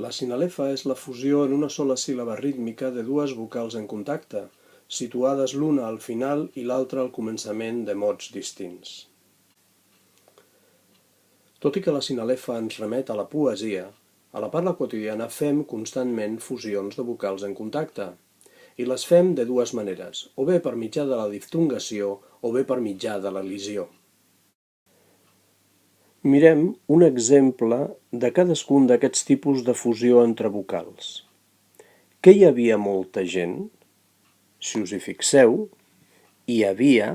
La sinalefa és la fusió en una sola síl·laba rítmica de dues vocals en contacte, situades l'una al final i l'altra al començament de mots distints. Tot i que la sinalefa ens remet a la poesia, a la parla quotidiana fem constantment fusions de vocals en contacte, i les fem de dues maneres, o bé per mitjà de la diftongació o bé per mitjà de l'elisió. Mirem un exemple de cadascun d'aquests tipus de fusió entre vocals. Què hi havia molta gent? Si us hi fixeu, hi havia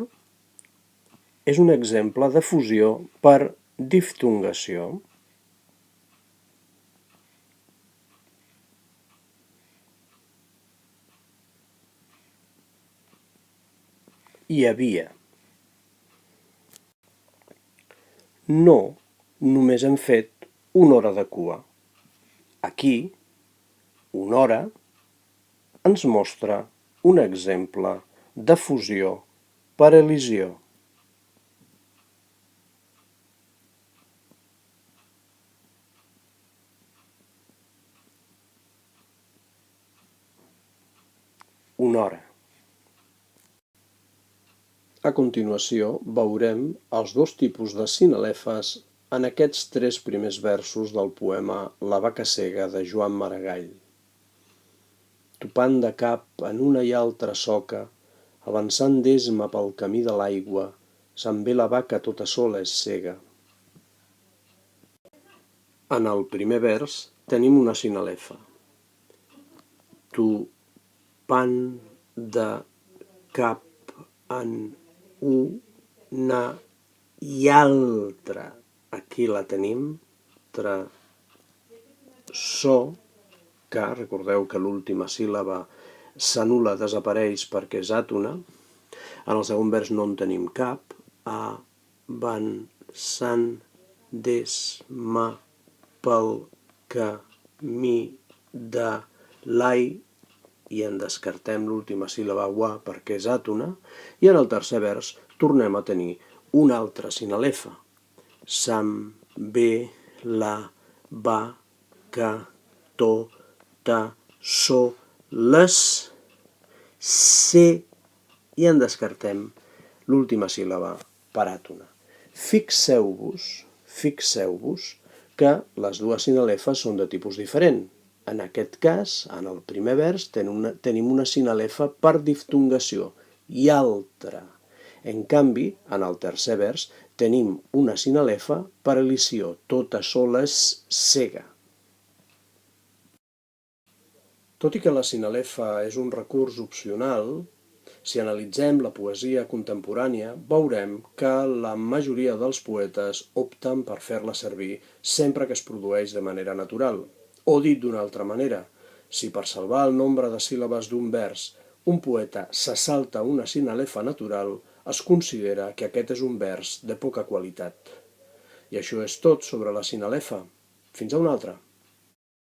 és un exemple de fusió per diftongació. Hi havia. No, només hem fet una hora de cua. Aquí, una hora ens mostra un exemple de fusió per elisió. Una hora. A continuació veurem els dos tipus de sinalefes en aquests tres primers versos del poema La vaca cega de Joan Maragall. Topant de cap en una i altra soca, avançant d'esma pel camí de l'aigua, se'n ve la vaca tota sola és cega. En el primer vers tenim una sinalefa. Topant de cap en una i altra. Aquí la tenim. So, que recordeu que l'última síl·laba s'anul·la, desapareix perquè és àtona. En el segon vers no en tenim cap. Avançant d'esma pel camí de l'aigua, i en descartem l'última síl·laba wa perquè és àtona, i en el tercer vers tornem a tenir una altra sinalefa. Se'n ve la vaca tota soles se, i en descartem l'última síl·laba per àtona. Fixeu-vos que les dues sinalefes són de tipus diferent. En aquest cas, en el primer vers, tenim una sinalefa per diftongació i altra. En canvi, en el tercer vers, tenim una sinalefa per elisió, tota sola és cega. Tot i que la sinalefa és un recurs opcional, si analitzem la poesia contemporània, veurem que la majoria dels poetes opten per fer-la servir sempre que es produeix de manera natural. O dit d'una altra manera, si per salvar el nombre de síl·labes d'un vers un poeta se salta una sinalefa natural, es considera que aquest és un vers de poca qualitat. I això és tot sobre la sinalefa. Fins a una altra.